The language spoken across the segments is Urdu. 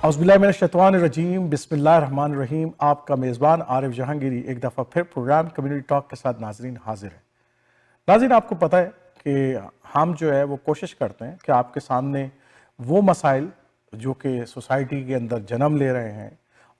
اعوذ باللہ من الشیطان الرجیم، بسم اللہ الرحمن الرحیم۔ آپ کا میزبان عارف جہانگیری ایک دفعہ پھر پروگرام کمیونٹی ٹاک کے ساتھ ناظرین حاضر ہیں۔ ناظرین، آپ کو پتہ ہے کہ ہم جو ہے وہ کوشش کرتے ہیں کہ آپ کے سامنے وہ مسائل جو کہ سوسائٹی کے اندر جنم لے رہے ہیں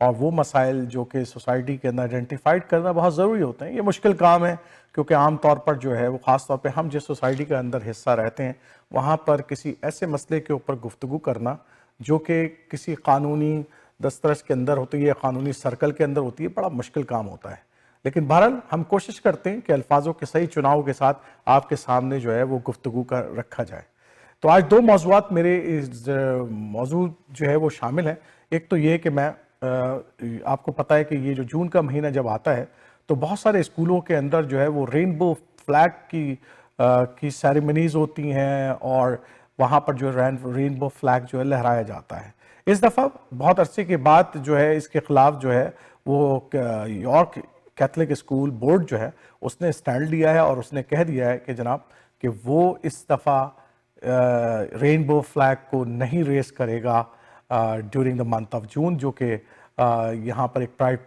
اور وہ مسائل جو کہ سوسائٹی کے اندر آئیڈینٹیفائڈ کرنا بہت ضروری ہوتے ہیں۔ یہ مشکل کام ہے کیونکہ عام طور پر جو ہے وہ خاص طور پہ ہم جس سوسائٹی کے اندر حصہ رہتے ہیں وہاں پر کسی ایسے مسئلے کے اوپر گفتگو کرنا جو کہ کسی قانونی دسترس کے اندر ہوتی ہے یا قانونی سرکل کے اندر ہوتی ہے بڑا مشکل کام ہوتا ہے، لیکن بہرحال ہم کوشش کرتے ہیں کہ الفاظوں کے صحیح چناؤ کے ساتھ آپ کے سامنے جو ہے وہ گفتگو کا رکھا جائے۔ تو آج دو موضوعات میرے موضوع جو ہے وہ شامل ہیں۔ ایک تو یہ کہ میں آپ کو پتہ ہے کہ یہ جو جون کا مہینہ جب آتا ہے تو بہت سارے اسکولوں کے اندر جو ہے وہ رینبو فلیگ کی سیریمنیز ہوتی ہیں اور وہاں پر جو رینبو فلیگ جو ہے لہرایا جاتا ہے۔ اس دفعہ بہت عرصے کے بعد جو ہے اس کے خلاف جو ہے وہ یارک کیتھولک اسکول بورڈ جو ہے اس نے اسٹینڈ لیا ہے اور اس نے کہہ دیا ہے کہ جناب کہ وہ اس دفعہ رینبو فلیگ کو نہیں ریز کرے گا during the month of June, جو کہ یہاں پر ایک پرائڈ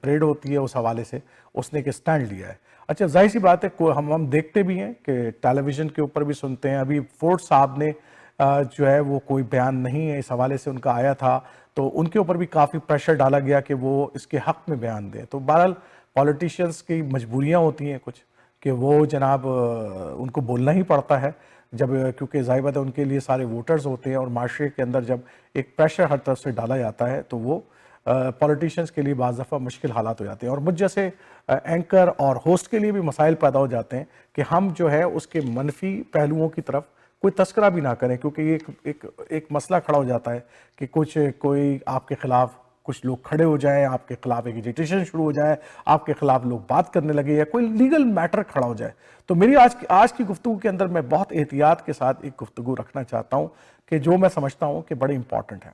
پریڈ ہوتی ہے، اس حوالے سے اس نے ایک اسٹینڈ لیا ہے۔ اچھا، ظاہر سی بات ہے ہم دیکھتے بھی ہیں کہ ٹیلی ویژن کے اوپر بھی سنتے ہیں۔ ابھی فورڈ صاحب نے جو ہے وہ کوئی بیان نہیں ہے اس حوالے سے ان کا آیا تھا تو ان کے اوپر بھی کافی پریشر ڈالا گیا کہ وہ اس کے حق میں بیان دیں۔ تو بہرحال پولیٹیشینز کی مجبوریاں ہوتی ہیں کچھ کہ وہ جناب ان کو بولنا ہی پڑتا ہے جب، کیونکہ ظاہر بات ہے ان کے لیے سارے ووٹرز ہوتے ہیں اور معاشرے کے اندر جب ایک پریشر ہر طرف سے ڈالا جاتا ہے تو وہ پولیٹیشینز کے لیے بعض دفعہ مشکل حالات ہو جاتے ہیں اور مجھ جیسے اینکر اور ہوسٹ کے لیے بھی مسائل پیدا ہو جاتے ہیں کہ ہم جو ہے اس کے منفی پہلوؤں کی طرف کوئی تذکرہ بھی نہ کریں، کیونکہ یہ ایک مسئلہ کھڑا ہو جاتا ہے کہ کوئی آپ کے خلاف کچھ لوگ کھڑے ہو جائیں، آپ کے خلاف ایک ایجیٹیشن شروع ہو جائے، آپ کے خلاف لوگ بات کرنے لگے یا کوئی لیگل میٹر کھڑا ہو جائے۔ تو میری آج کی گفتگو کے اندر میں بہت احتیاط کے ساتھ ایک گفتگو رکھنا چاہتا ہوں کہ جو میں سمجھتا ہوں کہ بڑی امپورٹنٹ ہے۔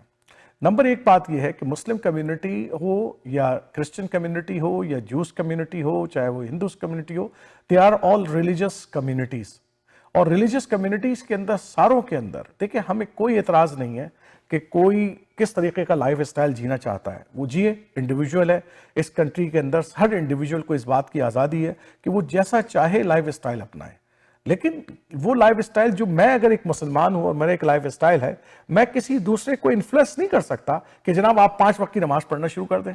نمبر ایک بات یہ ہے کہ مسلم کمیونٹی ہو یا کرسچن کمیونٹی ہو یا جوز کمیونٹی ہو، چاہے وہ ہندوز کمیونٹی ہو، they are all religious communities. اور ریلیجس کمیونٹیز کے اندر ساروں کے اندر دیکھیں ہمیں کوئی اعتراض نہیں ہے کہ کوئی کس طریقے کا لائف اسٹائل جینا چاہتا ہے وہ جیے، انڈیویجول ہے۔ اس کنٹری کے اندر ہر انڈیویجول کو اس بات کی آزادی ہے کہ وہ جیسا چاہے لائف اسٹائل اپنائے، لیکن وہ لائف اسٹائل جو میں اگر ایک مسلمان ہوں اور میرا ایک لائف اسٹائل ہے، میں کسی دوسرے کو انفلوئنس نہیں کر سکتا کہ جناب آپ 5 وقت کی نماز پڑھنا شروع کر دیں۔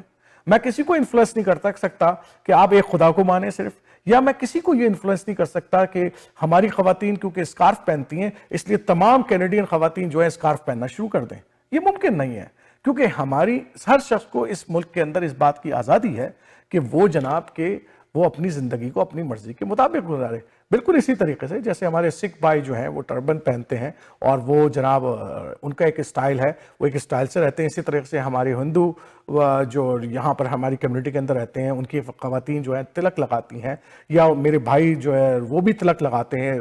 میں کسی کو انفلوئنس نہیں کر سکتا کہ آپ ایک خدا کو مانیں صرف، یا میں کسی کو یہ انفلوئنس نہیں کر سکتا کہ ہماری خواتین کیونکہ اسکارف پہنتی ہیں اس لیے تمام کینیڈین خواتین جو ہے اسکارف پہننا شروع کر دیں۔ یہ ممکن نہیں ہے، کیونکہ ہماری ہر شخص کو اس ملک کے اندر اس بات کی آزادی ہے کہ وہ جناب کہ وہ اپنی زندگی کو اپنی مرضی کے مطابق گزارے۔ بالکل اسی طریقے سے جیسے ہمارے سکھ بھائی جو ہیں وہ ٹربن پہنتے ہیں اور وہ جناب ان کا ایک اسٹائل ہے، وہ ایک اسٹائل سے رہتے ہیں۔ اسی طریقے سے ہمارے ہندو جو یہاں پر ہماری کمیونٹی کے اندر رہتے ہیں ان کی خواتین جو ہیں تلک لگاتی ہیں، یا میرے بھائی جو ہے وہ بھی تلک لگاتے ہیں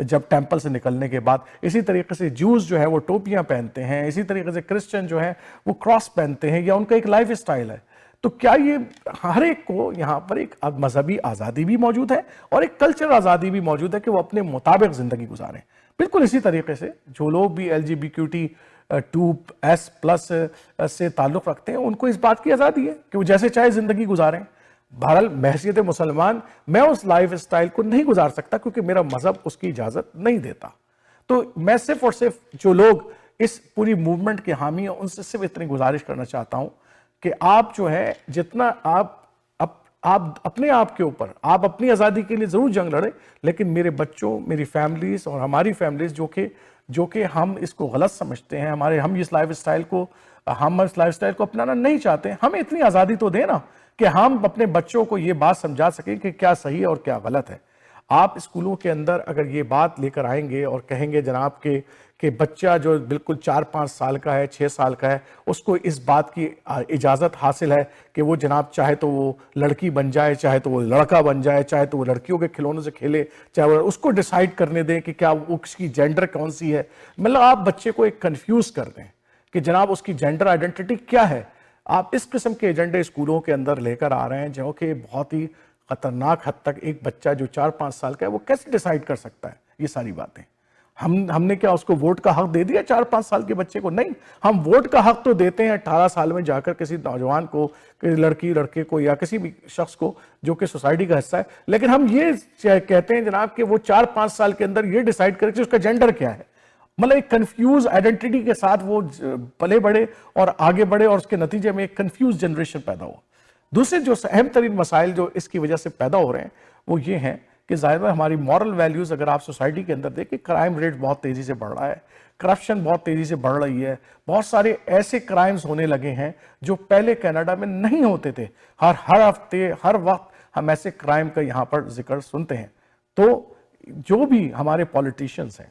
جب ٹیمپل سے نکلنے کے بعد۔ اسی طریقے سے جوز جو ہے وہ ٹوپیاں پہنتے ہیں، اسی طریقے سے کرسچن جو ہیں وہ کراس پہنتے ہیں، یا ان کا ایک لائف اسٹائل ہے۔ تو کیا یہ ہر ایک کو یہاں پر ایک مذہبی آزادی بھی موجود ہے اور ایک کلچر آزادی بھی موجود ہے کہ وہ اپنے مطابق زندگی گزاریں۔ بالکل اسی طریقے سے جو لوگ بھی LGBTQ2S+ سے تعلق رکھتے ہیں ان کو اس بات کی آزادی ہے کہ وہ جیسے چاہے زندگی گزاریں۔ بہرحال بحیثیت مسلمان میں اس لائف اسٹائل کو نہیں گزار سکتا کیونکہ میرا مذہب اس کی اجازت نہیں دیتا۔ تو میں صرف اور صرف جو لوگ اس پوری موومنٹ کے حامی ہیں ان سے صرف اتنی گزارش کرنا چاہتا ہوں کہ آپ جو ہے جتنا آپ اپنے آپ کے اوپر آپ اپنی آزادی کے لیے ضرور جنگ لڑیں، لیکن میرے بچوں، میری فیملیز اور ہماری فیملیز جو کہ ہم اس کو غلط سمجھتے ہیں، ہم اس لائف اسٹائل کو اپنانا نہیں چاہتے، ہمیں اتنی آزادی تو دیں نا کہ ہم اپنے بچوں کو یہ بات سمجھا سکیں کہ کیا صحیح ہے اور کیا غلط ہے۔ آپ اسکولوں کے اندر اگر یہ بات لے کر آئیں گے اور کہیں گے جناب کہ بچہ جو بالکل 4-5 سال کا ہے، 6 سال کا ہے، اس کو اس بات کی اجازت حاصل ہے کہ وہ جناب چاہے تو وہ لڑکی بن جائے، چاہے تو وہ لڑکا بن جائے، چاہے تو وہ لڑکیوں کے کھلونوں سے کھیلے، چاہے وہ اس کو ڈیسائیڈ کرنے دیں کہ کیا اس کی جینڈر کون سی ہے۔ مطلب آپ بچے کو ایک کنفیوز کر دیں کہ جناب اس کی جینڈر آئیڈینٹی کیا ہے۔ آپ اس قسم کے ایجنڈے اسکولوں کے اندر لے کر آ رہے ہیں جو کہ بہت ہی خطرناک حد تک ایک بچہ جو 4-5 سال کا ہے وہ کیسے ڈیسائیڈ کر سکتا ہے یہ ساری باتیں۔ ہم نے کیا اس کو ووٹ کا حق دے دیا 4-5 سال کے بچے کو؟ نہیں، ہم ووٹ کا حق تو دیتے ہیں 18 سال میں جا کر کسی نوجوان کو، لڑکی لڑکے کو، یا کسی بھی شخص کو جو کہ سوسائٹی کا حصہ ہے، لیکن ہم یہ کہتے ہیں جناب کہ وہ 4-5 سال کے اندر یہ ڈیسائیڈ کرے کہ اس کا جینڈر کیا ہے. مطلب ایک کنفیوز آئیڈینٹی کے ساتھ وہ پلے بڑھے اور آگے بڑھے، اور اس کے نتیجے میں ایک کنفیوز جنریشن پیدا ہوا. دوسرے جو اہم ترین مسائل جو اس کی وجہ سے پیدا ہو رہے ہیں وہ یہ ہیں کہ ظاہر ہے ہماری مورل ویلیوز، اگر آپ سوسائٹی کے اندر دیکھیں، کرائم ریٹ بہت تیزی سے بڑھ رہا ہے، کرپشن بہت تیزی سے بڑھ رہی ہے، بہت سارے ایسے کرائمز ہونے لگے ہیں جو پہلے کینیڈا میں نہیں ہوتے تھے. ہر ہفتے ہر وقت ہم ایسے کرائم کا یہاں پر ذکر سنتے ہیں. تو جو بھی ہمارے پولیٹیشنز ہیں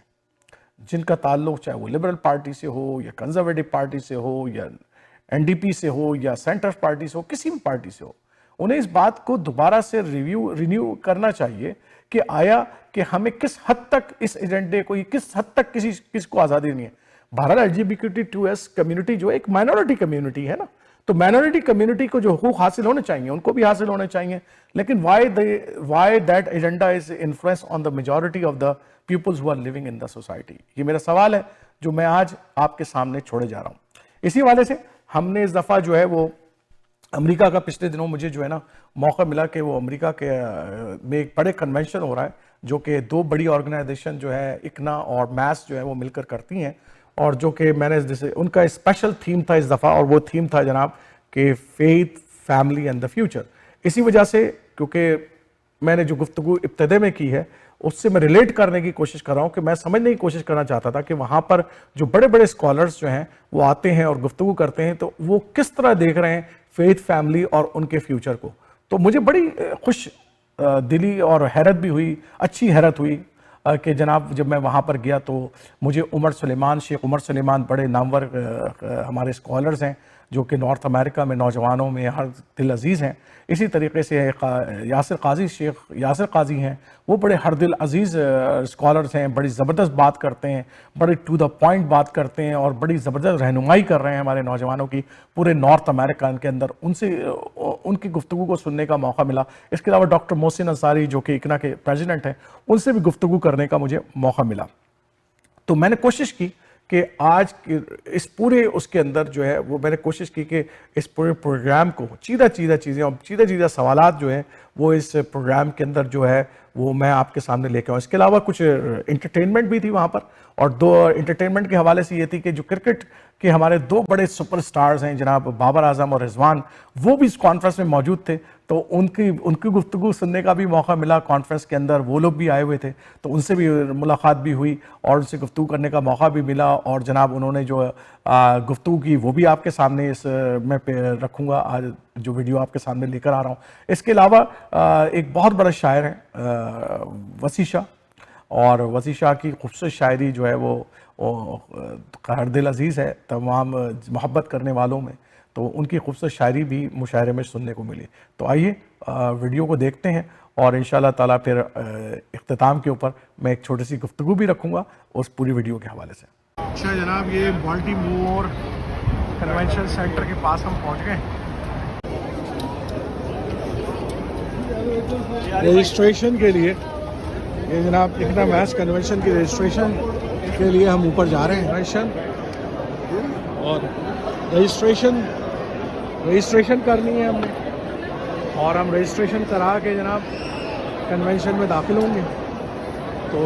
جن کا تعلق چاہے وہ لبرل پارٹی سے ہو یا کنزرویٹو پارٹی سے ہو یا NDP سے ہو یا سینٹر پارٹی سے ہو، کسی بھی پارٹی سے ہو، انہیں اس بات کو دوبارہ سے رینیو کرنا چاہیے کہ آیا کہ ہمیں کس حد تک اس ایجنڈے کو، کس حد تک کس کو آزادی نہیں ہے. بہرحال LGBTQ+ کمیونٹی جو ایک مائنورٹی کمیونٹی ہے نا، تو مائنورٹی کمیونٹی کو جو حقوق حاصل ہونے چاہیے ان کو بھی حاصل ہونے چاہیے. لیکن why that agenda is influence on the majority of the peoples who are living in the society؟ یہ میرا سوال ہے جو میں آج آپ کے سامنے چھوڑے جا رہا ہوں. اسی والے سے ہم نے اس دفعہ جو ہے وہ امریکہ کا پچھلے دنوں مجھے جو ہے نا موقع ملا کہ وہ امریکہ کے میں ایک بڑے کنونشن ہو رہا ہے جو کہ 2 بڑی آرگنائزیشن جو ہے ICNA اور MAS جو ہے وہ مل کر کرتی ہیں، اور جو کہ میں نے ان کا اسپیشل تھیم تھا اس دفعہ، اور وہ تھیم تھا جناب کہ faith, family and the future. اسی وجہ سے کیونکہ میں نے جو گفتگو ابتدے میں کی ہے اس سے میں ریلیٹ کرنے کی کوشش کر رہا ہوں کہ میں سمجھنے کی کوشش کرنا چاہتا تھا کہ وہاں پر جو بڑے بڑے اسکالرز جو ہیں وہ آتے ہیں اور گفتگو کرتے ہیں تو وہ کس طرح دیکھ رہے ہیں فیتھ، فیملی اور ان کے فیوچر کو. تو مجھے بڑی خوش دلی اور حیرت بھی ہوئی، اچھی حیرت ہوئی کہ جناب جب میں وہاں پر گیا تو مجھے شیخ عمر سلیمان بڑے نامور ہمارے اسکالرز ہیں جو کہ نارتھ امریکہ میں نوجوانوں میں ہر دل عزیز ہیں. اسی طریقے سے شیخ یاسر قاضی ہیں، وہ بڑے ہر دل عزیز اسکالرز ہیں، بڑی زبردست بات کرتے ہیں، بڑی ٹو دا پوائنٹ بات کرتے ہیں اور بڑی زبردست رہنمائی کر رہے ہیں ہمارے نوجوانوں کی پورے نارتھ امریکہ کے اندر. ان کی گفتگو کو سننے کا موقع ملا. اس کے علاوہ ڈاکٹر محسن انصاری جو کہ ICNA کے پریزیڈنٹ ہیں، ان سے بھی گفتگو کرنے کا مجھے موقع ملا. تو میں نے کوشش کی کہ آج اس پورے اس کے اندر جو ہے وہ میں نے کوشش کی کہ اس پورے پروگرام کو چیدہ چیزیں اور چیدہ سوالات جو ہیں وہ اس پروگرام کے اندر جو ہے وہ میں آپ کے سامنے لے کے آؤں. اس کے علاوہ کچھ انٹرٹینمنٹ بھی تھی وہاں پر، اور 2 انٹرٹینمنٹ کے حوالے سے یہ تھی کہ جو کرکٹ کے ہمارے 2 بڑے سپر سٹارز ہیں جناب بابر اعظم اور رضوان، وہ بھی اس کانفرنس میں موجود تھے. تو ان کی گفتگو سننے کا بھی موقع ملا کانفرنس کے اندر. وہ لوگ بھی آئے ہوئے تھے تو ان سے بھی ملاقات بھی ہوئی اور ان سے گفتگو کرنے کا موقع بھی ملا. اور جناب انہوں نے جو گفتگو کی وہ بھی آپ کے سامنے اس میں رکھوں گا، آج جو ویڈیو آپ کے سامنے لے کر آ رہا ہوں. اس کے علاوہ ایک بہت بڑا شاعر ہے وسیع شاہ، اور وسیع شاہ کی خوبصورت شاعری جو ہے وہ ہر دل عزیز ہے تمام محبت کرنے والوں میں. تو ان کی خوبصورت شاعری بھی مشاعرے میں سننے کو ملی. تو آئیے ویڈیو کو دیکھتے ہیں اور انشاءاللہ تعالیٰ پھر اختتام کے اوپر میں ایک چھوٹی سی گفتگو بھی رکھوں گا اس پوری ویڈیو کے حوالے سے. اچھا جناب، یہ بالٹیمور کنونشن سینٹر کے پاس ہم پہنچ گئے. رجسٹریشن کے لیے یہ جناب ICNA MAS کنونشن کی رجسٹریشن کے لیے ہم اوپر جا رہے ہیں. اور رجسٹریشن کرنی ہے ہم نے، اور ہم رجسٹریشن کرا کے جناب کنونشن میں داخل ہوں گے. تو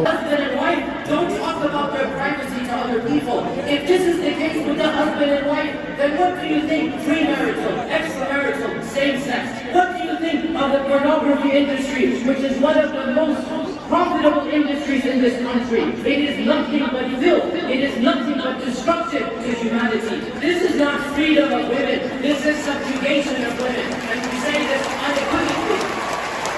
Don't talk about their privacy to other people. If this is the case with the husband and wife, then what do you think? Premarital, extramarital, same-sex. What do you think of the pornography industry, which is one of the most profitable industries in this country? It is nothing but filth. It is nothing but destructive to humanity. This is not freedom of women. This is subjugation of women. And we say this unequivocally.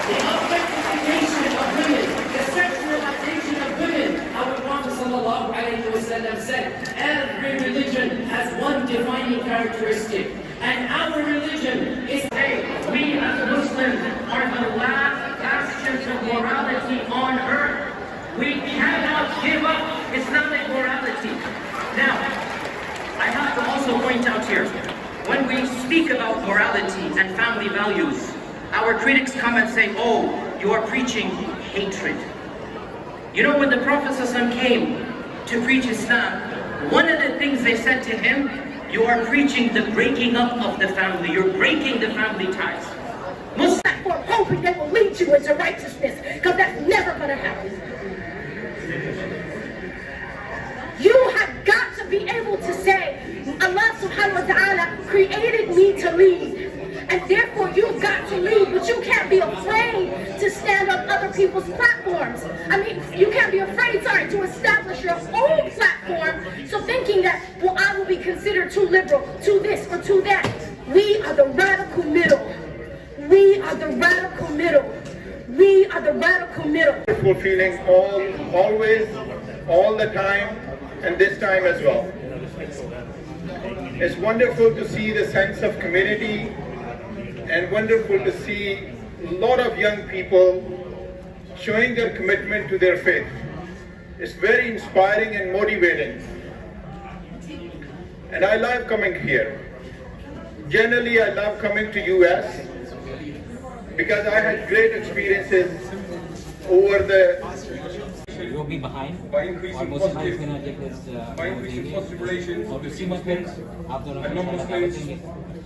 The objectification of women, the sexualization of women. Our Prophet sallallahu alayhi wa sallam said, every religion has one defining characteristic. And our religion is, hey, we as Muslims are the last bastions of morality on earth. We cannot give up Islamic morality. Now, I have to also point out here, when we speak about morality and family values, our critics come and say, oh, you are preaching hatred. You know, when the Prophet ﷺ came to preach Islam, one of the things they said to him, you are preaching the breaking up of the family. You're breaking the family ties. For hoping they will lead you into righteousness, because that's never going to happen. You have got to be able to say, Allah subhanahu wa ta'ala created me to lead, and therefore you've got to lead, but you can't be afraid to stand on other people's platforms. I mean, you can't be afraid, to establish your own platform, so thinking that, well, I will be considered too liberal, too this or too that. We are the radical middle. We are the radical middle. We are the radical middle. Wonderful feeling always, all the time, and this time as well. It's wonderful to see the sense of community, and wonderful to see a lot of young people showing their commitment to their faith. It's very inspiring and motivating. And I love coming here. Generally, I love coming to US because I had great experiences over the You'll be behind. By increasing Muslims gonna get this. by increasing positive relations between Muslims and non-Muslims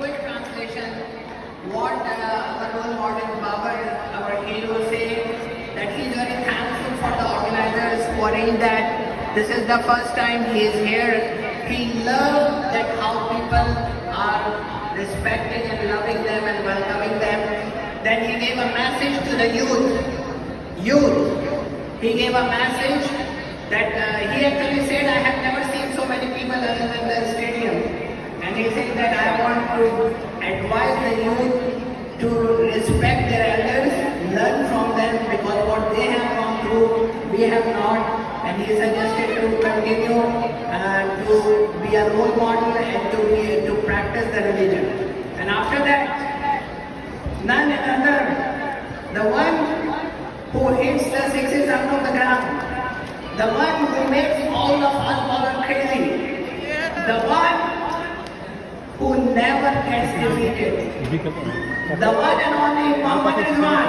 Quick translation. What our role model Baba, our hero, said that he's very thankful for the organizers who arranged that. This is the first time he is here. He loved that how people are respecting and loving them and welcoming them. Then he gave a message to the youth. He gave a message that he actually said, I have never seen so many people other than the stadium. And he said that I want to advise the youth to respect their elders, learn from them, because what they have gone through, we have not. And he suggested to continue to be a role model and to practice the religion. And after that, none other, the one who hits the sixes out of the ground, the one who makes all of us all crazy, the one who never gets defeated, the one and only Muhammad is one.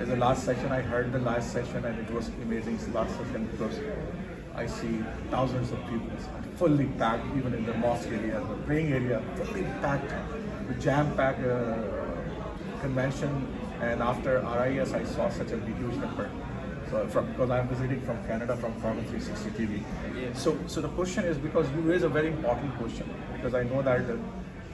As the last session, I heard the last session and it was amazing. The last session because I see thousands of people fully packed, even in the mosque area, the praying area, fully packed, the jam-packed convention. And after RIS, I saw such a huge number. So because I'm visiting from Canada from Province 360 TV. So the question is, because you raise a very important question, because I know that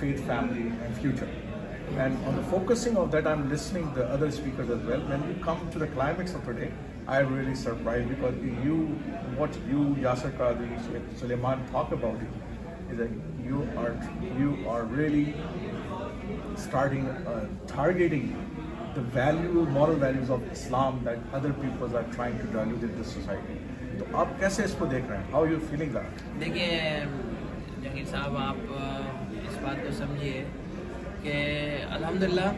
faith, family and future. And on the focusing of that, I'm listening to the other speakers as well. When you come to the climax of today, I'm really surprised because what you, Yasser Qadri, Suleiman talk about it, is that you are really starting targeting the moral values of Islam that other peoples are trying to dilute in this society. تو آپ کیسے اس کو دیکھ رہے ہیں؟ How are you feeling that? دیکھیے جہانگیر صاحب، آپ اس بات کو سمجھیے کہ الحمدللہ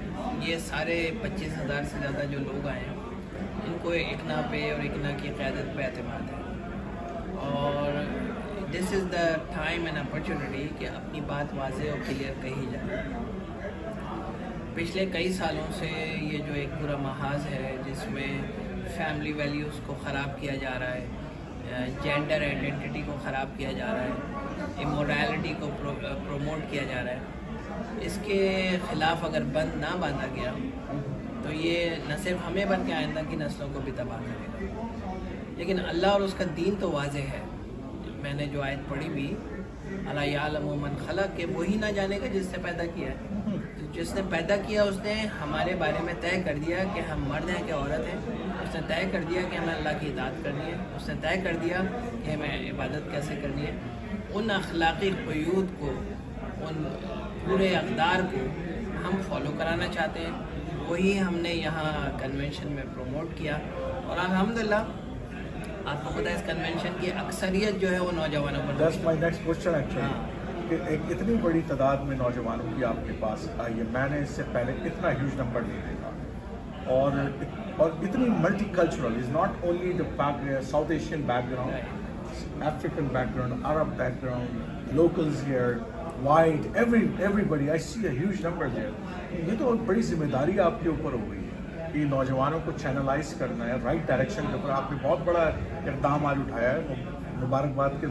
یہ سارے 25,000 سے زیادہ جو لوگ آئے ہیں ان کو اکنا پہ اور اکنا کی قیادت پہ اعتماد ہے، اور دس از دا ٹائم اینڈ اپرچونٹی کہ اپنی بات واضح اور کلیئر کہی جائے. پچھلے کئی سالوں سے یہ جو ایک پورا محاذ ہے جس میں فیملی ویلیوز کو خراب کیا جا رہا ہے، جینڈر آئیڈینٹی کو خراب کیا جا رہا ہے، امورالٹی کو پروموٹ کیا جا رہا ہے، اس کے خلاف اگر بند نہ باندھا گیا تو یہ نہ صرف ہمیں بلکہ آئندہ کی نسلوں کو بھی تباہ کرے گا. لیکن اللہ اور اس کا دین تو واضح ہے. میں نے جو آیت پڑھی بھی، الا یعلم من خلق، کہ وہی نہ جانے گا جس نے پیدا کیا ہے. جس نے پیدا کیا اس نے ہمارے بارے میں طے کر دیا کہ ہم مرد ہیں کہ عورت ہیں. اس نے طے کر دیا کہ ہمیں اللہ کی اطاعت کرنی ہے. اس نے طے کر دیا کہ ہمیں عبادت کیسے کرنی ہے. ان اخلاقی قیود کو، ان پورے اقدار کو ہم فالو کرانا چاہتے ہیں. وہی ہم نے یہاں کنونشن میں پروموٹ کیا، اور الحمدللہ آپ کو پتہ ہے اس کنونشن کی اکثریت جو ہے وہ نوجوانوں پر. That's my next question actually. کہ ایک اتنی بڑی تعداد میں نوجوانوں کی آپ کے پاس آئی ہے، میں نے اس سے پہلے اتنا ہیوج نمبر نہیں دیکھا، اور اتنی multi cultural, is not only the south Asian back ground, African background, Arab background, locals here, white, everybody. I see a huge number there. یہ تو بڑی ذمہ داری آپ کے اوپر ہو گئی ہے کہ نوجوانوں کو چینلائز کرنا ہے رائٹ ڈائریکشن کے اوپر. آپ نے بہت بڑا اقدام آج اٹھایا ہے، مبارکباد کے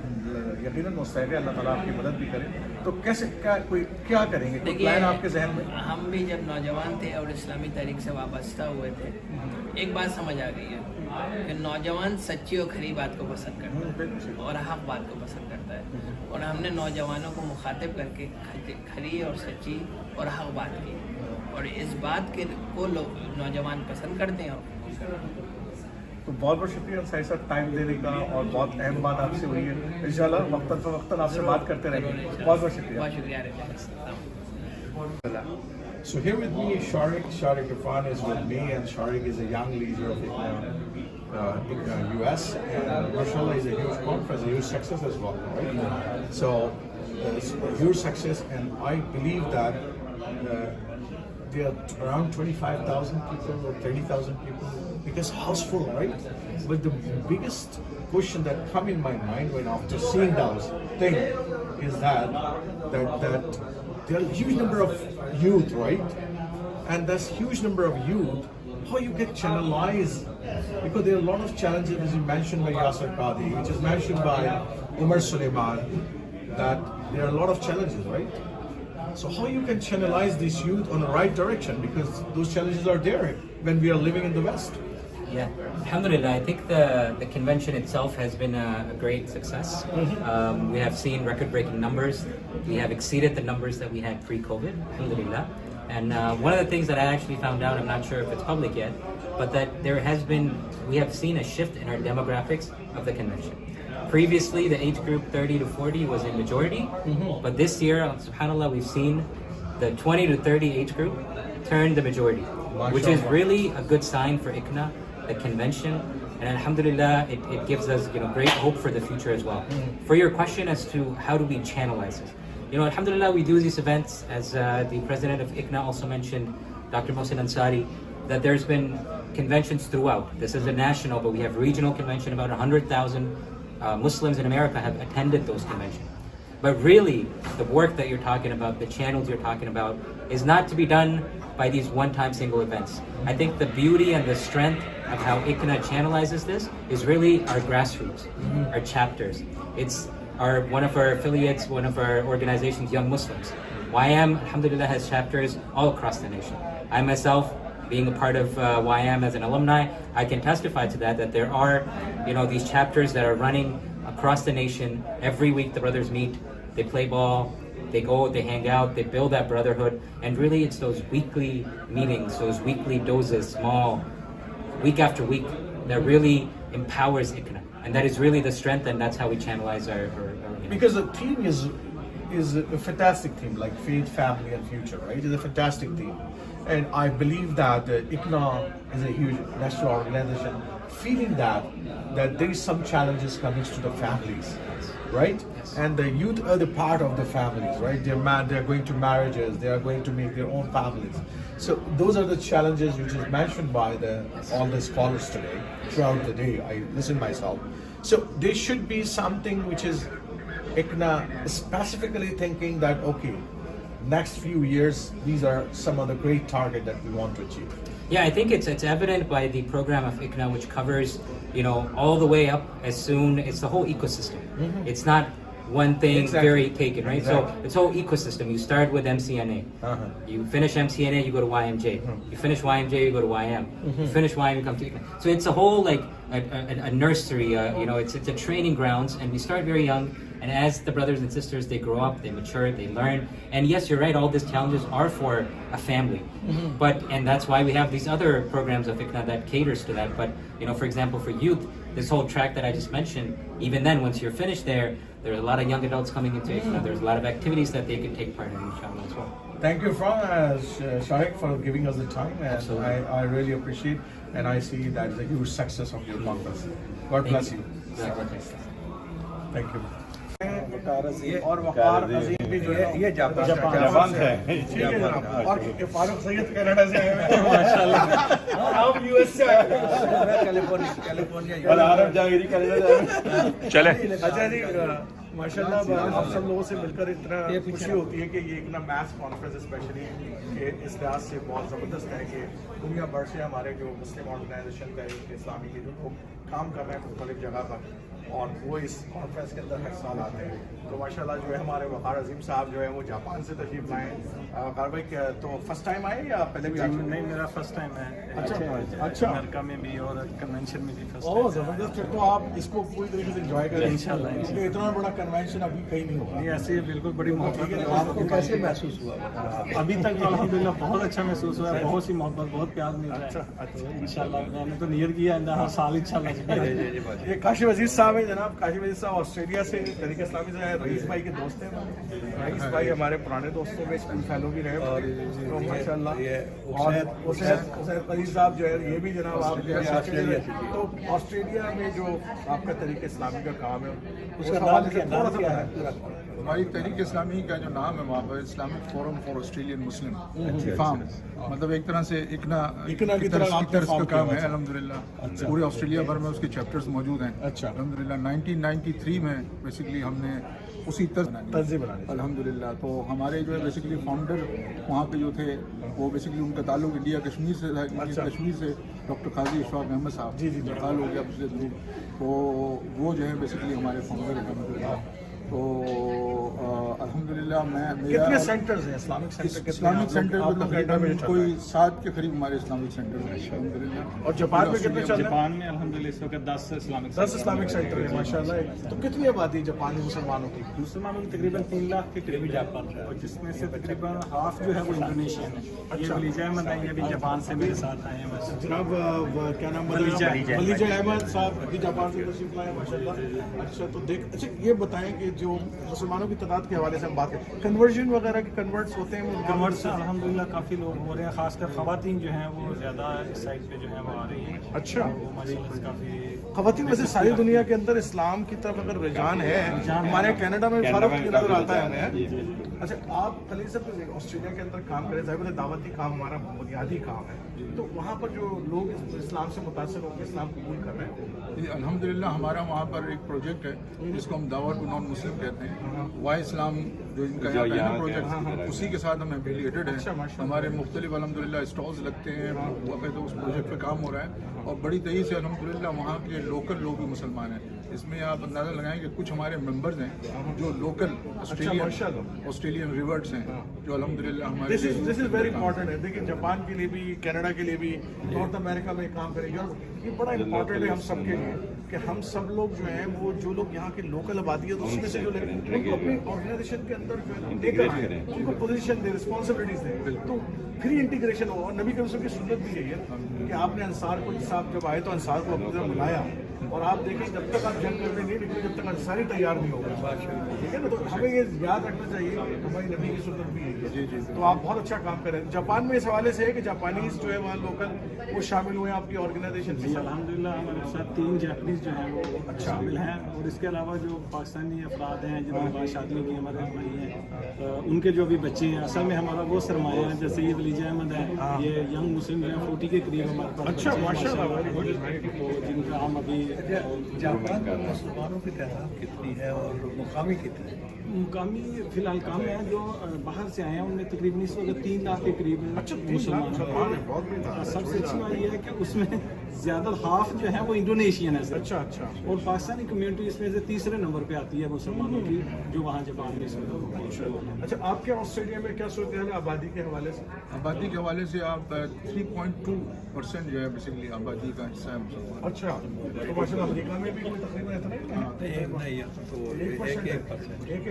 یقیناً مستحق ہے، اللہ تعالیٰ آپ کی مدد بھی کرے. تو کیسے کیا کریں گے؟ کوئی پلان آپ کے ذہن میں؟ ہم بھی جب نوجوان تھے اور اسلامی تحریک سے وابستہ ہوئے تھے، ایک بات سمجھ آ گئی ہے کہ نوجوان سچی اور کھری بات کو پسند کرتا ہے اور حق بات کو پسند کرتا ہے. اور ہم نے نوجوانوں کو مخاطب کر کے کھری اور سچی اور حق بات کی، اور اس بات کے کو نوجوان پسند کرتے ہیں. تو بہت بہت شکریہ سائی صاحب ٹائم دینے کا، اور بہت اہم بات آپ سے ہوئی ہے. انشاءاللہ وقتاً فوقتاً آپ سے بات کرتے رہیں گے. بہت بہت شکریہ. بہت شکریہ. So here with me is Shariq Irfan is with me, and Shariq is a young leader of ICNA US, and mashallah is a huge conference, a huge success as well, right? So it's a huge success, and I believe that there are around 25,000 people or 30,000 people, because house full, right? But the biggest question that come in my mind when after seeing those things is that there are a huge number of youth, right? And that's huge number of youth, how you get channelized, because there are a lot of challenges, as you mentioned by Yasser Qadi, which is mentioned by Umar Suleiman, that there are a lot of challenges, right? So how you can channelize this youth on the right direction, because those challenges are there when we are living in the West. Yeah, alhamdulillah, I think the convention itself has been a great success. We have seen record-breaking numbers. We have exceeded the numbers that we had pre-COVID, alhamdulillah. And one of the things that I actually found out, I'm not sure if it's public yet, but that we have seen a shift in our demographics of the convention. Previously, the age group 30 to 40 was in majority, but this year, subhanAllah, we've seen the 20 to 30 age group turn the majority, which is really a good sign for ICNA, the convention, and alhamdulillah, it gives us great hope for the future as well. For your question as to how do we channelize this, alhamdulillah, we do these events, as the president of ICNA also mentioned, Dr. Mohsin Ansari, that there's been conventions throughout. This is a national, but we have regional convention. About 100,000 Muslims in America have attended those conventions. But really, the work that you're talking about, the channels you're talking about, is not to be done by these one-time single events. I think the beauty and the strength of how ICNA channelizes this is really our grassroots, our chapters. It's one of our affiliates, one of our organizations, Young Muslims. YM, alhamdulillah, has chapters all across the nation. I myself, being a part of YM as an alumni, I can testify to that there are, these chapters that are running across the nation. Every week the brothers meet, they play ball, they go, they hang out, they build that brotherhood, and really it's those weekly meetings, those weekly doses, small, week after week, that really empowers ICNA, and that is really the strength, and that's how we channelize our because the team is is a fantastic theme, like faith, family and future, right? It's a fantastic theme. And I believe that ICNA is a huge national organization, feeling that there is some challenges coming to the families, right? Yes. And the youth are the part of the families, right? They're going to marriages, they are going to make their own families. So those are the challenges which is mentioned by all the scholars today. Throughout the day, I listen myself. So there should be something which is ICNA specifically thinking that, okay, next few years, these are some of the great targets that we want to achieve. Yeah, I think it's evident by the program of ICNA, which covers, all the way up as soon. It's the whole ecosystem. Mm-hmm. It's not one thing very taken, right? Exactly. So it's whole ecosystem. You start with MCNA. You finish MCNA, you go to YMJ. You finish YMJ, you go to YM. You finish YM, you come to ICNA. So it's a whole like a nursery. It's a training grounds, and we start very young. And as the brothers and sisters, they grow up, they mature, they learn. And yes, you're right, all these challenges are for a family. And that's why we have these other programs of ICNA that caters to that. But, for example, for youth, this whole track that I just mentioned, even then, once you're finished there are a lot of young adults coming into ICNA. There's a lot of activities that they can take part in, inshallah, as well. Thank you, Chaaھئے, for giving us the time. And absolutely. I really appreciate, and I see that is a huge success of your conference. God bless you. Thank you. اور وقار عظیم بھی جو ہے یہ جاپان ہے. ٹھیک ہے جناب. اور فاروق سید کینیڈا سے آئے ہیں ماشاءاللہ. آپ یو ایس سے آئے ہیں. کیلیفورنیا. اور عارف جہانگیری کینیڈا سے آئے ہیں. چلیں. اچھا جی, ماشاءاللہ آپ سب لوگوں سے مل کر اتنا خوشی ہوتی ہے کہ یہ ایک میتھس کانفرنس اسپیشلی کہ اس لحاظ سے بہت زبردست ہے کہ دنیا بھر سے ہمارے جو مسلم آرگنائزیشن کا اسلامی کے جو لوگ کام کر رہے ہیں مختلف جگہ پر, اور وہ اس کانفرنس کے اندر ہر سال آتے ہیں. تو ماشاءاللہ جو ہے ہمارے وقار عظیم صاحب جو ہے وہ جاپان سے تشریف لائے ہیں. وقار بھائی کیا تو فرسٹ ٹائم آئے یا پہلے بھی؟ نہیں, میرا فرسٹ ٹائم ہے. اچھا, امریکہ میں بھی اور کنونشن میں بھی فرسٹ ٹائم. اوہ زبردست. پھر تو آپ اس کو پوری طریقے سے انجوائے کریں انشاءاللہ. کیونکہ اتنا بڑا کنونشن ابھی کہیں نہیں ہوگا. نہیں, ایسے بالکل بڑی محبت ہے. آپ کو کیسے محسوس ہوا؟ ابھی تک تو الحمدللہ بہت اچھا محسوس ہوا ہے. بہت سی محبت, بہت پیار مل رہا ہے. اچھا, انشاءاللہ میں نے تو نیت کیا ہے ہر سال انشاءاللہ. یہ کاشف عزیز صاحب ہیں جناب. کاشف عزیز صاحب آسٹریلیا سے تحریک اسلامی سے. رئیس بھائی کے دوست ہیں. رئیس بھائی ہمارے پرانے دوستوں میں اسکول فیلو بھی رہے. اور ماشاء اللہ, اور حسین قریش صاحب جو ہے یہ بھی جناب آپ تو آسٹریلیا میں جو آپ کا تحریک اسلامی کا کام ہے اس کا حوالے سے تھوڑا سا. ہماری تحریک اسلامی کا جو نام ہے وہاں پر Islamic forum for Australian Muslim forum, مطلب ایک طرح سے ICNA کی طرح کا کام ہے الحمدللہ. پورے آسٹریلیا بھر میں اس کے چیپٹرز موجود ہیں الحمدللہ. 1993 میں بیسکلی ہم نے اسی طرز بنانے الحمدللہ. تو ہمارے جو ہے بیسکلی فاؤنڈر وہاں پہ جو تھے وہ بیسکلی ان کا تعلق انڈیا کشمیر سے تھا. کشمیر سے ڈاکٹر قاضی اشفاق احمد صاحب انتقال ہو گیا پچھلے دنوں. تو وہ جو ہے بیسکلی ہمارے فاؤنڈر ہیں الحمدللہ. تو الحمدللہ میں کتنے سینٹرز ہیں اسلامک سینٹر؟ اسلامک سینٹر مطلب کوئی 7 کے قریب ہمارے اسلامک سینٹر ہیں الحمدللہ. اور جاپان میں کتنے چل رہے ہیں؟ جاپان میں الحمدللہ اس وقت 10 اسلامک سینٹر ہیں ماشاءاللہ. تو کتنی آبادی جاپانی مسلمانوں کی؟ مسلمانوں کی تقریباً 3 لاکھ کے قریب جاپان ہے, اور جس میں سے تقریباً ہاف جو ہے وہ انڈونیشین ہے. یہ ولیجہ احمد ہیں, یہ بھی جاپان سے میرے ساتھ آئے ہیں. جناب کیا نام ہے؟ ولیجہ احمد صاحب بھی جاپان سے تشریف لائے ماشاءاللہ. اچھا, تو اچھا یہ بتائیں کہ جو مسلمانوں کی تعداد کے حوالے سے ہم بات کریں, کنورژن وغیرہ کے کنورٹس ہوتے ہیں؟ کنورٹس الحمدللہ کافی لوگ ہو رہے ہیں, خاص کر خواتین جو ہیں وہ زیادہ اس سائڈ پہ جو ہیں وہ آ رہی ہیں. اچھا, کافی خواتین ویسے ساری دنیا کے اندر اسلام کی طرف اگر رجحان ہے. ہمارے کینیڈا میں فرق نظر آتا ہے ہمیں. اچھا, آپ خلیل صاحب آسٹریلیا کے اندر کام کریں, ظاہر ہے دعوتی کام ہمارا بنیادی کام ہے. تو وہاں پر جو لوگ اسلام سے متاثر ہو کے اسلام قبول کر رہے ہیں الحمدللہ ہمارا وہاں پر ایک پروجیکٹ ہے جس کو ہم دعوت ٹو نان مسلم کہتے ہیں. وائی اسلام جو ان کا یہاں پروجیکٹ, اسی کے ساتھ ہم ایفیلیٹڈ ہیں. ہمارے مختلف الحمدللہ اسٹالز لگتے ہیں, تو اس پروجیکٹ پہ کام ہو رہا ہے. اور بڑی تیزی سے الحمدللہ وہاں کے لوکل لوگ بھی مسلمان ہیں. اس میں آپ اندازہ لگائیں کہ کچھ ہمارے ممبرز ہیں جو لوکل آسٹریلین ریورٹس ہیں جو الحمدللہ ہمارے. دس از ویری امپورٹنٹ ہے. دیکھیں جاپان کے لیے بھی, کینیڈا کے لیے بھی, نارتھ امریکہ میں کام کریں گے. یہ بڑا امپورٹنٹ ہے ہم سب کے لیے کہ ہم سب لوگ جو ہیں وہ جو لوگ یہاں کے لوکل آبادی ہے اس میں سے جو ان کو اپنی آرگنائزیشن کے اندر جو ہے لے کر آئیں, ان کو پوزیشن دیں, رسپانسبلٹیز دیں, تو پھر انٹیگریشن ہو. اور نبی کریم صلی اللہ علیہ وسلم کی سنت بھی یہی ہے کہ آپ نے انصار کو, صاحب جب آئے تو انصار کو اپنے طرف بلایا, اور آپ دیکھیں جب تک آپ جنگ کرنے نہیں نکلے جب تک انصاری تیار نہیں ہوگا. ٹھیک ہے نا, تو ہمیں یہ یاد رکھنا چاہیے ہماری نبی کی سنت بھی ہے. تو آپ بہت اچھا کام کریں. جاپان میں اس حوالے سے ہے کہ جاپانیز جو ہے وہاں لوکل وہ شامل ہوئے ہیں آپ کی آرگنائزیشن میں؟ الحمدللہ ہمارے ساتھ 3 جاپنیز جو ہیں وہ شامل ہیں, اور اس کے علاوہ جو پاکستانی افراد ہیں جنہوں نے شادی کی ہمارے بھائی ہیں, ان کے جو بھی بچے ہیں, اصل میں ہمارا وہ سرمایہ ہے. جیسے یہ علی احمد ہے, یہ ینگ مسلم جو ہیں 40 کے قریب ہمارے پاس. اچھا ماشاء اللہ, جن کا ہم ابھی جاپان میں مسلمانوں کی تعداد کتنی ہے اور مقامی کتنے ہیں؟ مقامی فی الحال کام ہے, جو باہر سے آئے ہیں ان میں تقریباً اس وقت 3 لاکھ کے قریب مسلمان. سب سے اچھی بات یہ ہے کہ اس میں زیادہ ہاف جو ہے وہ انڈونیشین ہے. اچھا اچھا. اور پاکستانی کمیونٹی اس میں سے تیسرے نمبر پہ آتی ہے مسلمانوں کی, جو وہاں جاپان میں. اچھا, آپ کے آسٹریلیا میں کیا صورت ہے آبادی کے حوالے سے؟ آبادی کے حوالے سے آپ 3.2% جو ہے بیسیکلی آبادی کا حصہ ہے مسلمان. اچھا, تو ماشاء اللہ امریکہ میں بھی کوئی تقریباً اتنا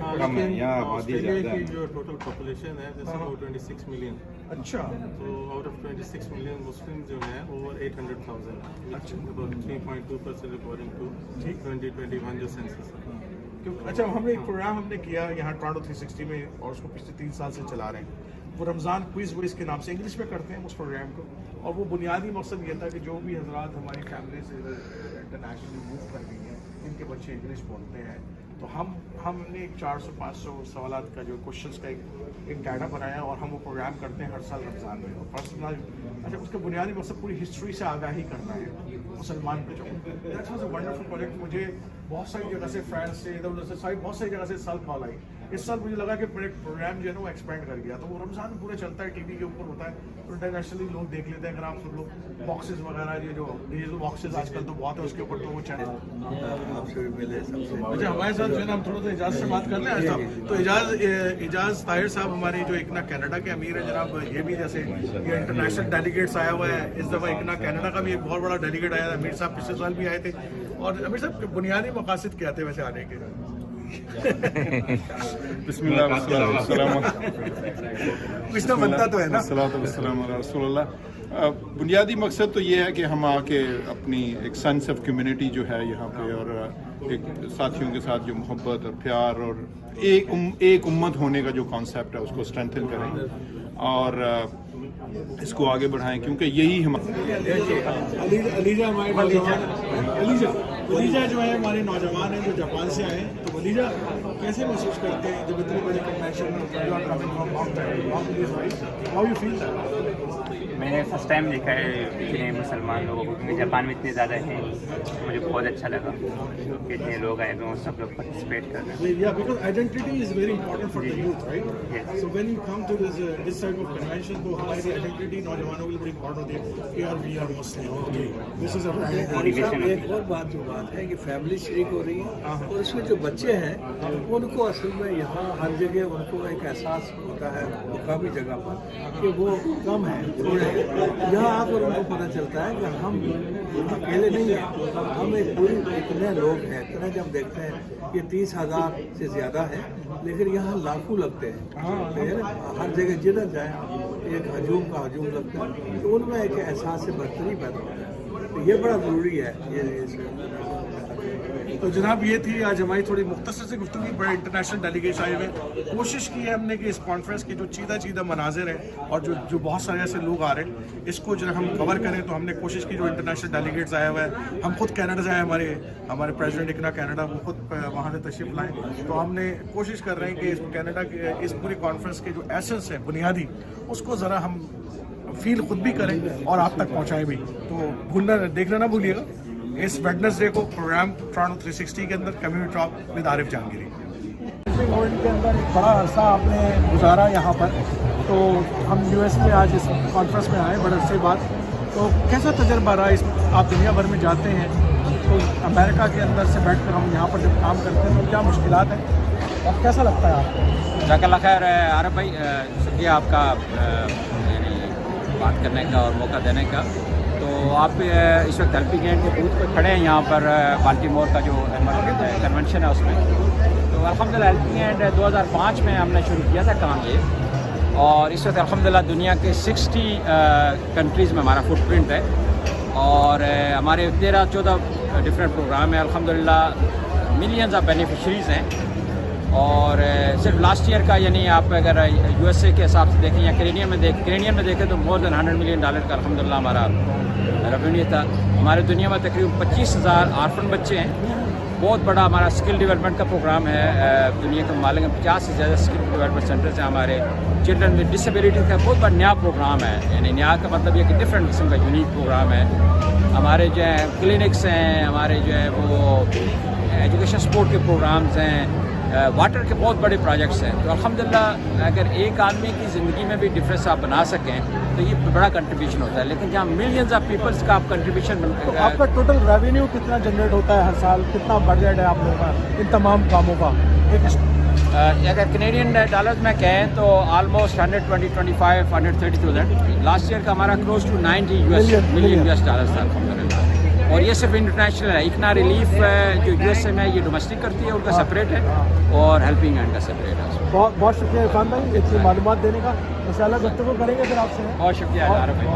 آسٹریلیا کی جو ٹوٹل پاپولیشن ہے 26 ملین. اچھا, تو آؤٹ آف 26 ملین مسلم جو ہیں اوور 800,000. اچھا, 3.2% اکارڈنگ ٹو 2021 جو سینسس. اچھا, ہم نے ایک پروگرام ہم نے کیا یہاں ٹورانٹو 360 میں, اور اس کو پچھلے 3 سال سے چلا رہے ہیں. وہ رمضان کوئز وائز کے نام سے انگلش میں کرتے ہیں اس پروگرام کو, اور وہ بنیادی مقصد یہ تھا کہ جو بھی حضرات ہماری فیملی سے انٹرنیشنلی موو کر گئی ہیں جن کے بچے انگلش بولتے ہیں, تو ہم نے ایک 400-500 سوالات کا جو کوشچنس کا ایک ڈیٹا بنایا, اور ہم وہ پروگرام کرتے ہیں ہر سال رمضان میں. اور اچھا, اس کا بنیادی مقصد پوری ہسٹری سے آگاہی کرنا ہے مسلمان پہ. جو that was a wonderful project. مجھے بہت ساری جگہ سے فرینڈس سے ادھر ادھر سے بہت ساری جگہ سے سال کال آئی. اس سال مجھے لگا کہ پروگرام جو ہے نا وہ ایکسپینڈ کر گیا. تو وہ رمضان پورے چلتا ہے, ٹی وی کے اوپر ہوتا ہے, تو انٹرنیشنلی لوگ دیکھ لیتے ہیں. اگر آپ سب لوگ باکسز وغیرہ یہ جو ڈیجیٹل باکسز آج کل تو بہت ہے اس کے اوپر, تو وہ چینل آپ سے بھی ملے. اچھا, ہمارے ساتھ جو ہے نا ہم تھوڑا سا اعجاز سے بات کر لیں آج صاحب. تو اعجاز طاہر صاحب ہمارے جو ایکنا کینیڈا کے امیر ہیں جناب, یہ بھی جیسے یہ انٹرنیشنل ڈیلیگیٹس آیا ہوا ہے. اس دفعہ ایکنا کینیڈا کا بھی ایک بہت بڑا ڈیلیگیٹ آیا ہے. امیر صاحب پچھلے سال بھی آئے تھے. اور امیر صاحب بنیادی مقاصد کیا تھے ویسے آنے کے؟ بسم اللہ والسلام کچھ تو بنتا تو ہے نا. والسلام علی رسول اللہ. بنیادی مقصد تو یہ ہے کہ ہم آ کے اپنی ایک سینس آف کمیونٹی جو ہے یہاں پہ, اور ایک ساتھیوں کے ساتھ جو محبت اور پیار اور ایک امت ہونے کا جو کانسیپٹ ہے اس کو اسٹرینتھن کریں اور اس کو آگے بڑھائیں, کیونکہ یہی ولیجہ جو ہے ہمارے نوجوان ہیں جو جاپان سے آئے ہیں. تو ولیجہ کیسے محسوس کرتے ہیں جب اتنے بڑے کنونشن میں نے فرسٹ ٹائم دیکھا ہے اتنے مسلمان لوگوں کو, کیونکہ جاپان میں اتنے زیادہ ہیں. مجھے بہت اچھا لگا کہ اتنے لوگ آئے ہوئے, سب لوگ پارٹیسپیٹ کر رہے ہیں. Yeah, because identity is very important for the youth, right? Yes. So when you come to this type of convention, تو ہماری identity نوجوانوں کے لیے بڑی امپورٹنٹ ہوتی ہے کہ یار we are Muslim. Okay, this is a ایک اور بات جو بات ہے کہ فیملی شریک ہو رہی ہے, اور اس میں جو بچے ہیں ان کو اصل میں یہاں ہر جگہ ان کو ایک احساس ہوتا ہے مقامی جگہ پر کہ وہ کم ہیں تھوڑے. یہاں آ کر ان کو پتہ چلتا ہے کہ ہم اکیلے نہیں ہیں, ہم ایک پوری اتنے لوگ ہیں. اتنا جب دیکھتے ہیں کہ 30,000 سے زیادہ ہے, لیکن یہاں لاکھوں لگتے ہیں. ہر جگہ جدھر جائیں ایک ہجوم کا ہجوم لگتا ہے, تو ان میں ایک احساس سے برتری پیدا ہوتا ہے. تو یہ بڑا ضروری ہے. تو جناب یہ تھی آج ہماری تھوڑی مختصر سے گفتگو. بڑے انٹرنیشنل ڈیلیگیٹس آئے ہوئے. کوشش کی ہے ہم نے کہ اس کانفرنس کے جو چیدہ مناظر ہیں اور جو بہت سارے ایسے لوگ آ رہے ہیں اس کو جو ہم کور کریں. تو ہم نے کوشش کی جو انٹرنیشنل ڈیلیگیٹس آئے ہوئے ہیں, ہم خود کینیڈا سے آئے, ہمارے پریزیڈنٹ ایکنا کینیڈا وہ خود وہاں سے تشریف لائیں. تو ہم نے کوشش کر رہے ہیں کہ اس کینیڈا کے اس پوری کانفرنس کے جو ایسنس ہے بنیادی, اس کو ذرا ہم فیل خود بھی کریں اور آپ تک پہنچائیں بھی. تو دیکھنا نہ بھولیے گا اس ویڈنسڈے کو پروگرام ٹورانٹو 360 کے اندر community talk with Arif Jahangiri. World کے اندر ایک بڑا عرصہ آپ نے گزارا یہاں پر, تو ہم یو ایس میں آج اس کانفرنس میں آئے بڑے عرصے بعد. تو کیسا تجربہ رہا؟ آپ دنیا بھر میں جاتے ہیں, تو امریکہ کے اندر سے بیٹھ کر ہم یہاں پر جب کام کرتے ہیں تو کیا مشکلات ہیں اور کیسا لگتا ہے آپ کو؟ جزاک اللہ خیر عارف بھائی, شکریہ آپ کا یعنی بات کرنے کا اور موقع دینے کا. تو آپ اس وقت ایل پی گینٹ کے بوتھ پہ کھڑے ہیں یہاں پر بالٹیمور کا جو کنونشن ہے اس میں. تو الحمدللہ ایل پی گینٹ 2005 میں ہم نے شروع کیا تھا کام یہ, اور اس وقت الحمدللہ دنیا کے 60 کنٹریز میں ہمارا فٹ پرنٹ ہے, اور ہمارے 13-14 ڈفرینٹ پروگرام ہے. الحمدللہ ملینز آف بینیفیشریز ہیں, اور صرف لاسٹ ایئر کا یعنی آپ اگر یو ایس اے کے حساب سے دیکھیں یا کینیڈین میں دیکھیں تو مور دین $100 ملین کا الحمدللہ ہمارا ریونیو تھا. ہمارے دنیا میں تقریباً 25,000 آرفن بچے ہیں. بہت بڑا ہمارا اسکل ڈیولپمنٹ کا پروگرام ہے. دنیا کے ممالک میں 50 سے زیادہ اسکل ڈیولپمنٹ سینٹرز ہیں ہمارے. چلڈرن ود ڈسیبلٹی کا بہت بڑا نیا پروگرام ہے, یعنی نیا کا مطلب یہ کہ ڈفرینٹ قسم کا یونیک پروگرام ہے. ہمارے جو ہے کلینکس ہیں, ہمارے جو ہے وہ ایجوکیشن سپورٹ کے پروگرامز ہیں, واٹر کے بہت بڑے پروجیکٹس ہیں. تو الحمدللہ اگر ایک آدمی کی زندگی میں بھی ڈفرینس آپ بنا سکیں تو یہ بڑا کنٹریبیوشن ہوتا ہے. لیکن جہاں ملینز آف پیپلس کا آپ کنٹریبیوشن تو آپ کا ٹوٹل ریونیو کتنا جنریٹ ہوتا ہے ہر سال, کتنا بجٹ ہے آپ لوگوں کا ان تمام کاموں کا؟ اگر کینیڈین ڈالرز میں کہیں تو آلموسٹ 125 130,000. لاسٹ ایئر کا ہمارا close to 90 million US dollars تھا الحمدللہ. اور یہ صرف انٹرنیشنل ہے. ICNA ریلیف جو یو ایس اے میں یہ ڈومیسٹک کرتی ہے ان کا سپریٹ ہے, اور ہیلپنگ ہینڈ کا سپریٹ ہے. بہت شکریہ عرفان بھائی اتنی معلومات دینے کا. انشاءاللہ گفتگو کریں گے پھر آپ سے. بہت شکریہ عارف بھائی.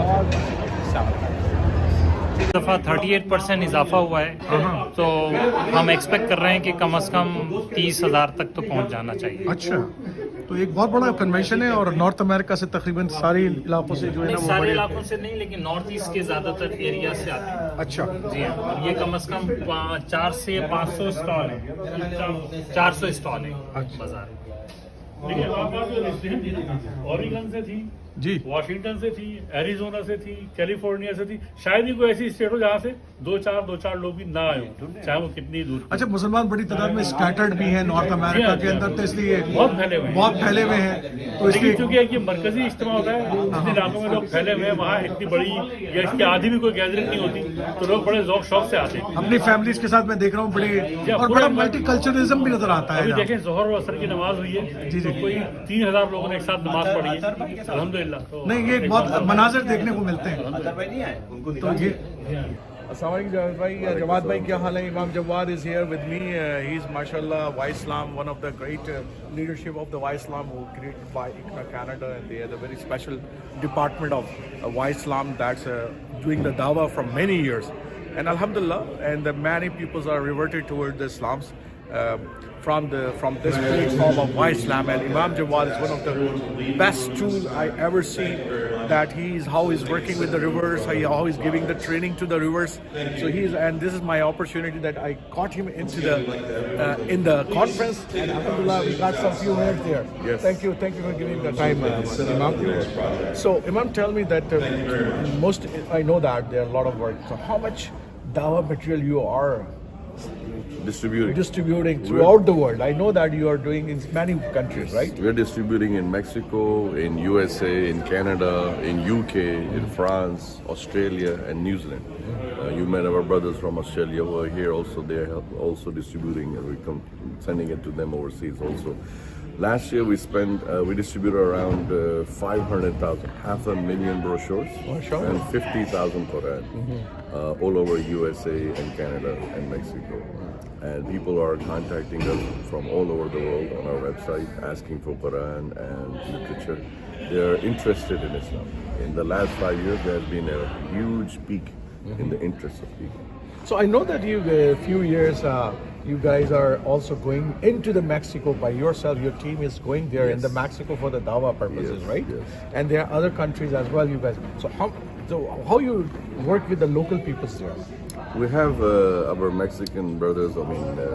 اس دفعہ 38% اضافہ ہوا ہے, تو ہم ایکسپیکٹ کر رہے ہیں کہ کم از کم 30,000 تک تو پہنچ جانا چاہیے. اچھا, تو ایک بہت بڑا کنونشن ہے, اور نارتھ امریکہ سے تقریباً سارے علاقوں سے جو ہے نا وہ سارے علاقوں سے نہیں, لیکن نارتھ ایسٹ کے زیادہ تر ایریا سے آتے ہیں. اچھا جی ہاں, یہ کم از کم 400 سے 500 اسٹال ہیں, 400 اسٹال ہیں بازار. اوریگن سے تھی جی, واشنگٹن سے تھی, ایریزونا سے تھی, کیلیفورنیا سے تھی. شاید ہی کوئی ایسی اسٹیٹ ہو جہاں سے دو چار لوگ بھی نہ آئے ہوں, چاہے وہ کتنی دور. اچھا, مسلمان بڑی تعداد میں اسکیٹرڈ بھی ہیں نارتھ امریکہ کے اندر, تو اس لیے بہت پھیلے ہوئے ہیں. تو اس لیے چونکہ ایک یہ مرکزی اجتماع ہوتا ہے, جن علاقوں میں لوگ پھیلے ہوئے ہیں وہاں اتنی بڑی یا اس کی آدھی بھی کوئی گیدرنگ نہیں ہوتی, تو لوگ بڑے ذوق شوق سے آتے ہیں. اپنی فیملیز کے ساتھ میں دیکھ رہا ہوں بڑی, اور بڑا ملٹی کلچرزم بھی نظر آتا ہے. ابھی دیکھیں ظہر و عصر کی نماز ہوئی ہے, تو کوئی 3,000 لوگوں نے ایک ساتھ نماز پڑھی ہے الحمدللہ. نہیں, یہ بہت مناظر دیکھنے کو ملتے ہیں. تو یہ السلام علیکم جاوید بھائی. جواد بھائی کیا حال ہے؟ امام جواد is here with me. He is mashallah Why Islam, one of the great leadership of the Why Islam who created by ICNA Canada, and they are the very special department of Why Islam that's doing the dawah from many years. And alhamdulillah, and the many peoples are reverted toward the Islams from this platform of Why Islam. And Imam Jawad is one of the best tools I ever seen, that how he's working with the rivers, how he's giving the training to the rivers. So and this is my opportunity that I caught him into in the conference, and alhamdulillah we got some few minutes there. Yes. Thank you for giving the time, Imam. So Imam, tell me that I know that there are a lot of work. So how much dawah material you are distributing throughout the world? I know that you are doing in many countries, right? We're distributing in Mexico, in USA, in Canada, in UK, in France, Australia, and New Zealand. You met our brothers from Australia who are here also. They are also distributing, and we're sending it to them overseas also. Last year we distributed around 500,000, 500,000 brochures, and 50,000 Quran all over USA and Canada and Mexico. And people are contacting us from all over the world on our website asking for Quran and literature. They are interested in Islam. In the last 5 years there has been a huge peak in the interest of people. So I know that few years you guys are also going into the Mexico by yourself. Your team is going there in the Mexico for the dawah purposes, right? Yes. And there are other countries as well, you guys. So how you work with the local peoples there? We have our Mexican brothers,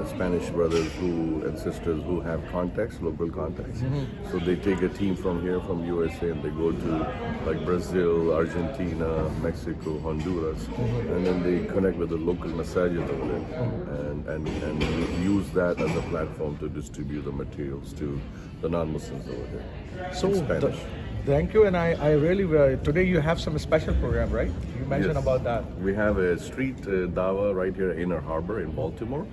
Spanish brothers and sisters who have contacts, local contacts. So they take a team from here, from USA, and they go to like Brazil, Argentina, Mexico, Honduras, and then they connect with the local masajid over there, and use that as a platform to distribute the materials to the non-Muslims over there. So in Spanish. Thank you, and I really today you have some special program, right? You mentioned about that. We have a street dawah right here in Inner Harbor in Baltimore,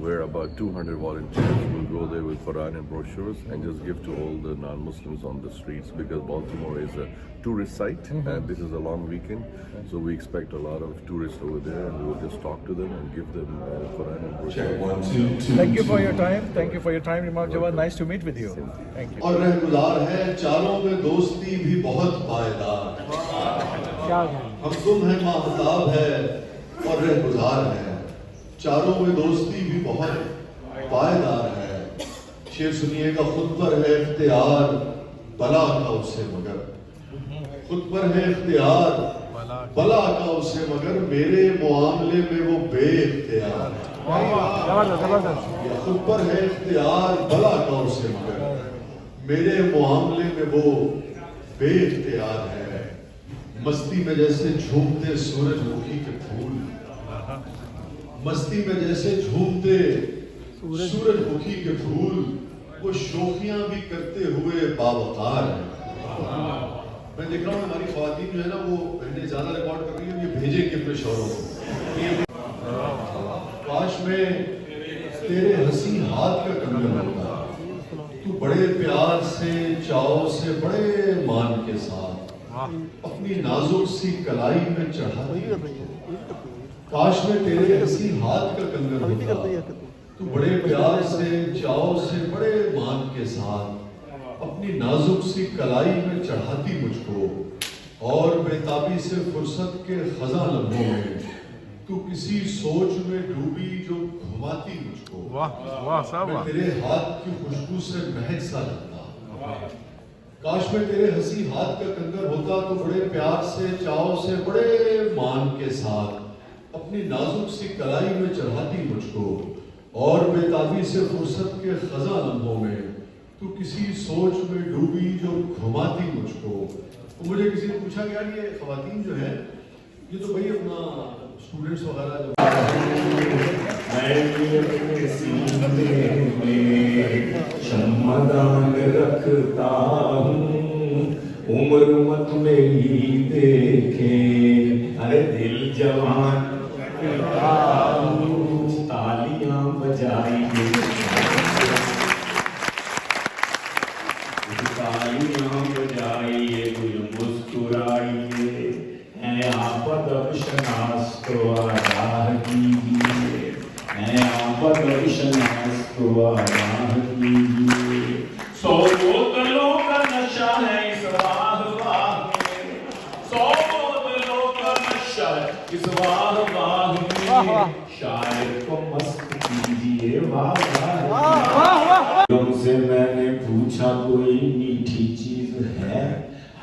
where about 200 volunteers will go there with Quran and brochures and just give to all the non-Muslims on the streets, because Baltimore is a tourist site, and this is a long weekend, so we expect a lot of tourists over there, and we will just talk to them and give them Quran and brochures. Thank you for your time. Thank you for your time, Imam Jawad. Nice to meet with you. Thank you. اور رہگزار ہے چاروں میں دوستی بھی بہت پائیدار. ہم تم ہیں ماہتاب ہے اور رہگزار ہے. چاروں میں دوستی بھی بہت پائیدار ہے. شعر سنیے گا. خود پر ہے اختیار بلا کا اسے مگر, خود پر ہے اختیار بلا کا اسے مگر, میرے معاملے میں وہ بے اختیار ہے. خود پر ہے اختیار بلا کا اسے مگر, میرے معاملے میں وہ بے اختیار ہے. مستی میں جیسے جھومتے سورج مکھی کے پھول, مستی میں جیسے جھومتے سورج مکھی کے پھول, وہ شوخیاں بھی کرتے ہوئے باوقار ہیں. میں دیکھ رہا ہوں ہماری خواتین جو ہے نا وہ بہنیں زیادہ ریکارڈ کر رہی ہیں, یہ بھیجیں گے اپنے شوہروں کو. کاش میں تیرے ہنسی ہاتھ کا کنگن ہوتا, تو بڑے پیار سے چاؤ سے بڑے مان کے ساتھ اپنی نازک سی کلائی میں چڑھاتی. کاش میں تیرے ہنسی ہاتھ کا کنگن ہوتا, تو بڑے پیار سے چاؤ سے بڑے مان کے ساتھ اپنی نازک سی کلائی میں چڑھاتی مجھ کو, اور بیتابی سے فرصت کے خزاں لمحوں میں تو کسی سوچ میں ڈوبی جو گھماتی مجھ کو. میں تیرے ہاتھ کی خوشبو سے مہک سا لگتا. کاش میں تیرے ہنسی ہاتھ کا کنگن ہوتا, تو بڑے پیار سے چاؤ سے بڑے مان کے ساتھ اپنی نازک سی کلائی میں چڑھاتی مجھ کو, اور بیتابی سے فرصت کے خزاں لمحوں میں تو کسی سوچ میں ڈوبی جو گھماتی مجھ کو. مجھے کسی نے پوچھا کہ یار یہ خواتین جو ہے یہ تو بھائی اپنا اسٹوڈنٹس وغیرہ جو شمعدان رکھتا ہوں, عمر مت میری دیکھے, ارے دل جوان کرتا ہوں, تالیاں بجائیے تالیاں بجائیے, مجھے مسکرائیے, اے آپد اب شناس کو آگاہ کیجیے, اے آپد اب شناس کو آگاہ کیجیے. 100 بوتلوں کا نشہ ہے اس واہ واہ میں, 100 بوتلوں کا نشہ ہے اس واہ واہ میں, شاعر کو مست کیجیے واہ واہ. تم سے میں نے پوچھا کوئی میٹھی چیز ہے,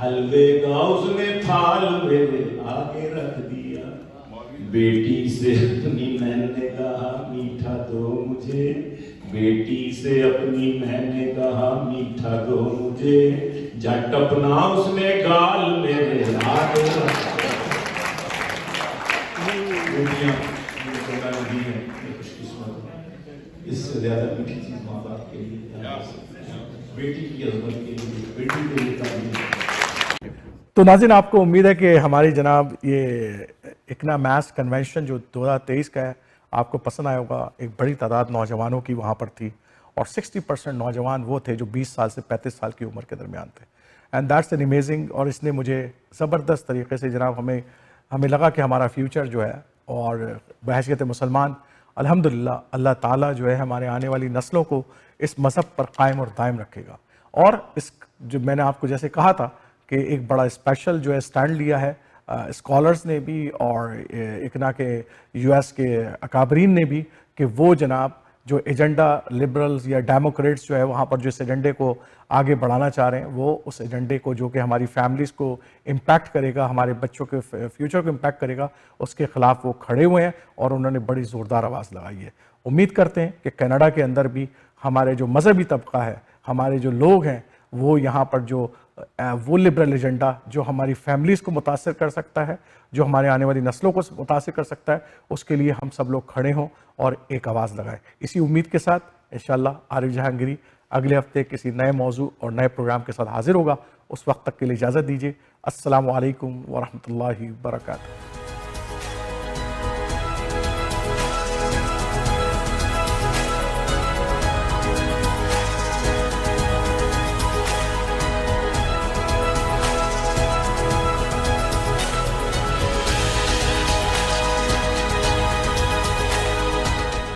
حلوے کا اس نے تھال میرے آگے رکھ دیا. بیٹی سے اپنی میں نے کہا میٹھا دو مجھے, بیٹی سے اپنی میں نے کہا میٹھا دو مجھے, جٹ اپنا اس نے گال میرے آگے رکھ دیا. بیٹیاں خوش قسمت, اس سے زیادہ میٹھی چیز ماں باپ کے لیے, بیٹی کی عظمت کے لیے, بیٹی کے لیے تعلیم. تو ناظرین آپ کو امید ہے کہ ہماری جناب یہ ICNA میس کنونشن جو 2023 کا ہے آپ کو پسند آیا ہوگا. ایک بڑی تعداد نوجوانوں کی وہاں پر تھی, اور 60% نوجوان وہ تھے جو 20 سال سے 35 سال کی عمر کے درمیان تھے. And that's an amazing. اور اس نے مجھے زبردست طریقے سے جناب ہمیں لگا کہ ہمارا فیوچر جو ہے, اور بحیثیت مسلمان الحمدللہ اللہ تعالیٰ جو ہے ہمارے آنے والی نسلوں کو اس مذہب پر قائم اور دائم رکھے گا. اور اس جو میں نے آپ کو جیسے کہا تھا کہ ایک بڑا اسپیشل جو ہے سٹینڈ لیا ہے اسکالرز نے بھی, اور ICNA کے US کے اکابرین نے بھی, کہ وہ جناب جو ایجنڈا لبرلز یا ڈیموکریٹس جو ہے وہاں پر جو اس ایجنڈے کو آگے بڑھانا چاہ رہے ہیں, وہ اس ایجنڈے کو جو کہ ہماری فیملیز کو امپیکٹ کرے گا, ہمارے بچوں کے فیوچر کو امپیکٹ کرے گا, اس کے خلاف وہ کھڑے ہوئے ہیں, اور انہوں نے بڑی زوردار آواز لگائی ہے. امید کرتے ہیں کہ کینیڈا کے اندر بھی ہمارے جو مذہبی طبقہ ہے, ہمارے جو لوگ ہیں, وہ یہاں پر جو وہ لبرل ایجنڈا جو ہماری فیملیز کو متاثر کر سکتا ہے, جو ہمارے آنے والی نسلوں کو متاثر کر سکتا ہے, اس کے لیے ہم سب لوگ کھڑے ہوں اور ایک آواز لگائیں. اسی امید کے ساتھ انشاءاللہ عارف جہانگیری اگلے ہفتے کسی نئے موضوع اور نئے پروگرام کے ساتھ حاضر ہوگا. اس وقت تک کے لیے اجازت دیجیے. السلام علیکم ورحمۃ اللہ وبرکاتہ.